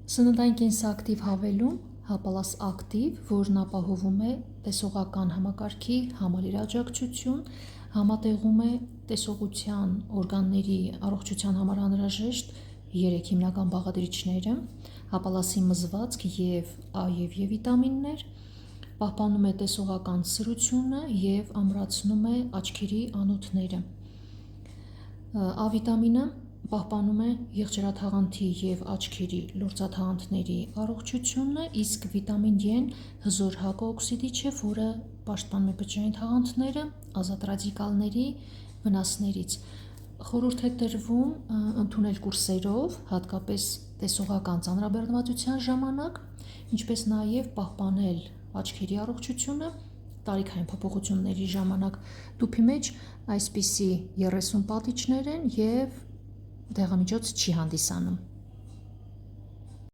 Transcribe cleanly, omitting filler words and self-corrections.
Սննդային կենսակտիվ հավելում, հապալաս ակտիվ, որն ապահովում է տեսողական համակարգի համալիր աջակցություն, համատեղում է տեսողության օրգանների առողջության համար անհրաժեշտ 3 հիմնական բաղադրիչները, հապալասի մզվածք և A և E վիտամիններ, պահպանում է տեսողական սրությունը և ամրացնում է աչքերի անոթները։ A վիտամինը պահպանում է եղջերաթաղանթի և աչքերի լորձաթաղանթների առողջությունը, իսկ վիտամին D-ն հզոր հակաօքսիդիչ է, որը պաշտպանում է բջջային թաղանթները ազատ ռադիկալների վնասներից։ Խորհուրդ է տրվում ընդունել կուրսերով, հատկապես տեսողական ծանրաբեռնվածության ժամանակ, ինչպես նաև պահպանել աչքերի առողջությունը տարիքային փոփոխությունների ժամանակ։ Տուփի մեջ այսպիսի 30 պատիճներ են և դեղամիջոց չի հանդիսանում։